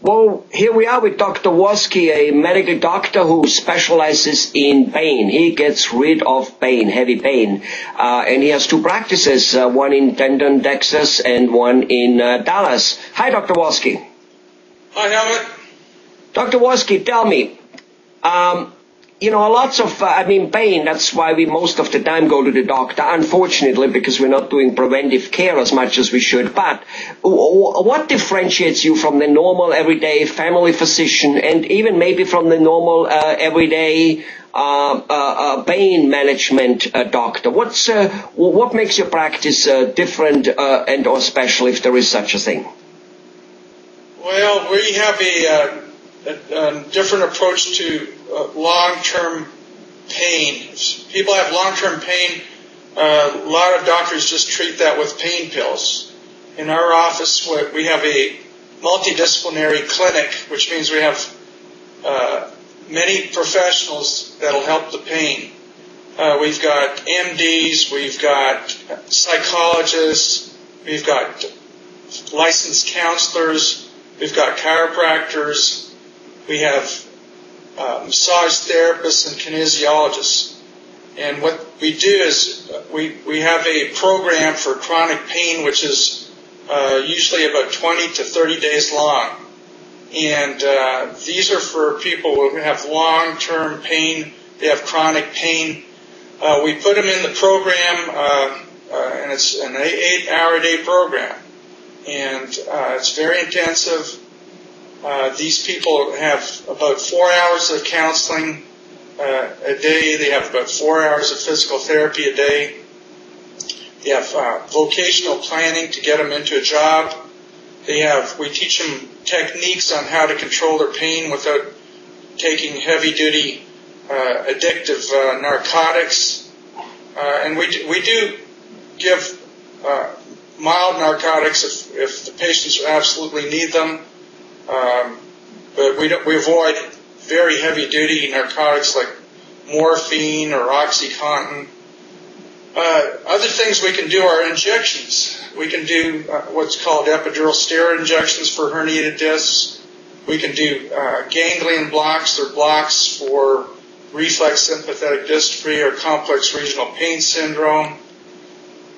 Well, here we are with Dr. Wolski, a medical doctor who specializes in pain. He gets rid of pain, heavy pain. And he has two practices, one in Denton, Texas, and one in Dallas. Hi, Dr. Wolski. Hi, Helmut. Dr. Wolski, tell me, lots of, pain, that's why we most of the time go to the doctor, unfortunately, because we're not doing preventive care as much as we should. But what differentiates you from the normal, everyday family physician and even maybe from the normal, everyday pain management doctor? What makes your practice different and or special, if there is such a thing? Well, we have a different approach to long-term pain. People have long-term pain. A lot of doctors just treat that with pain pills. In our office, we have a multidisciplinary clinic, which means we have many professionals that'll help the pain. We've got MDs, we've got psychologists, we've got licensed counselors, we've got chiropractors, we have massage therapists and kinesiologists. And what we do is we have a program for chronic pain, which is usually about 20 to 30 days long. And these are for people who have long-term pain, they have chronic pain. We put them in the program, and it's an 8-hour-a-day program. And it's very intensive. These people have about 4 hours of counseling a day. They have about 4 hours of physical therapy a day. They have vocational planning to get them into a job. We teach them techniques on how to control their pain without taking heavy-duty addictive narcotics. And we do give mild narcotics if the patients absolutely need them. But we avoid very heavy-duty narcotics like morphine or OxyContin. Other things we can do are injections. We can do what's called epidural steroid injections for herniated discs. We can do ganglion blocks or blocks for reflex sympathetic dystrophy or complex regional pain syndrome.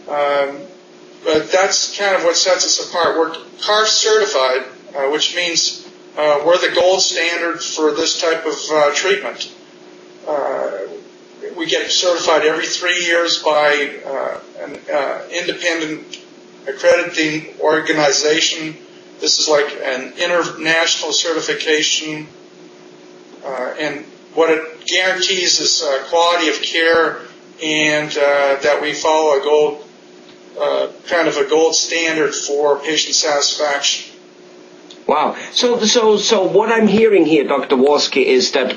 But that's kind of what sets us apart. We're CAR certified, which means we're the gold standard for this type of treatment. We get certified every 3 years by an independent accrediting organization. This is like an international certification, and what it guarantees is quality of care and that we follow a gold standard for patient satisfaction. Wow. So what I'm hearing here, Dr. Wolski, is that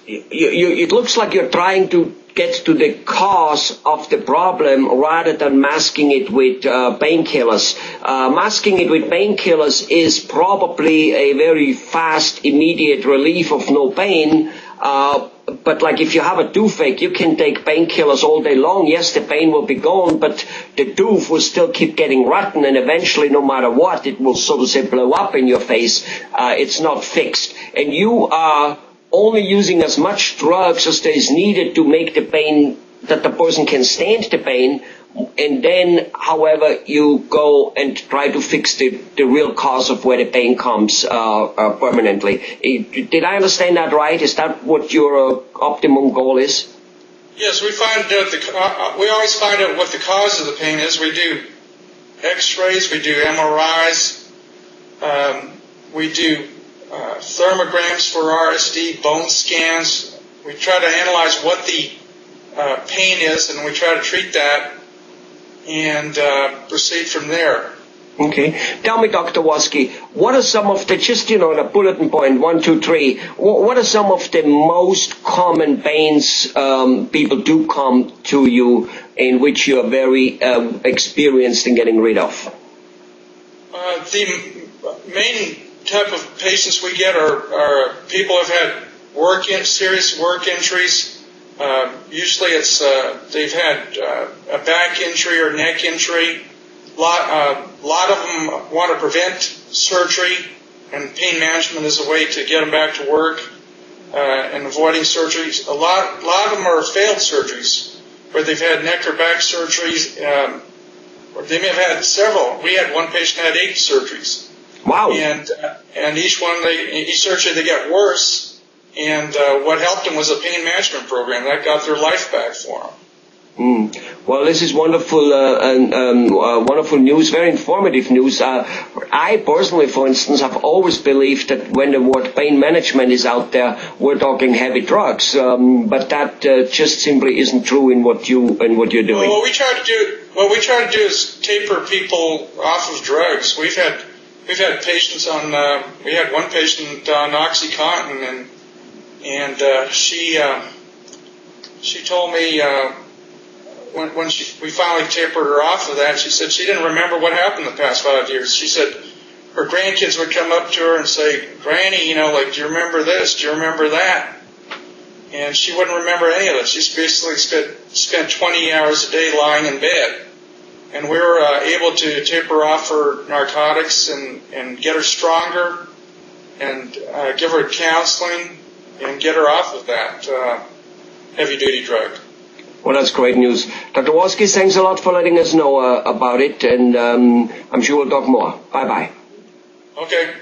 it looks like you're trying to get to the cause of the problem rather than masking it with painkillers. Masking it with painkillers is probably a very fast, immediate relief of no pain. But like if you have a toothache, you can take painkillers all day long. Yes, the pain will be gone, but the tooth will still keep getting rotten, and eventually, no matter what, it will so to say blow up in your face. It's not fixed. And you are only using as much drugs as there is needed to make the pain, that the person can stand the pain, and then, however, you go and try to fix the real cause of where the pain comes permanently. Did I understand that right? Is that what your optimum goal is? Yes, we always find out what the cause of the pain is. We do X-rays, we do MRIs, we do thermograms for RSD, bone scans. We try to analyze what the pain is, and we try to treat that and proceed from there. Okay. Tell me, Dr. Wolski, what are some of the, just, the bulletin point, 1, 2, 3, what are some of the most common pains people do come to you in which you are very experienced in getting rid of? The main type of patients we get are people who have had serious work injuries. Usually they've had a back injury or neck injury. lot of them want to prevent surgery, and pain management is a way to get them back to work and avoiding surgeries. A lot of them are failed surgeries, where they've had neck or back surgeries, or they may have had several. We had one patient that had 8 surgeries. Wow! And each surgery they get worse. And what helped them was a pain management program that got their life back for them. Well, this is wonderful, wonderful news, very informative news. I personally, for instance, have always believed that when the word pain management is out there, we're talking heavy drugs, but that just simply isn't true in what you're doing. Well, what we try to do is taper people off of drugs. We've had patients on. We had one patient on OxyContin, and she told me. When we finally tapered her off of that, she said she didn't remember what happened the past 5 years. She said her grandkids would come up to her and say, "Granny, do you remember this? Do you remember that?" And she wouldn't remember any of it. She basically spent 20 hours a day lying in bed. And we were able to taper off her narcotics and get her stronger and give her counseling and get her off of that heavy-duty drug. Well, that's great news. Dr. Wolski, thanks a lot for letting us know about it, and I'm sure we'll talk more. Bye-bye. Okay.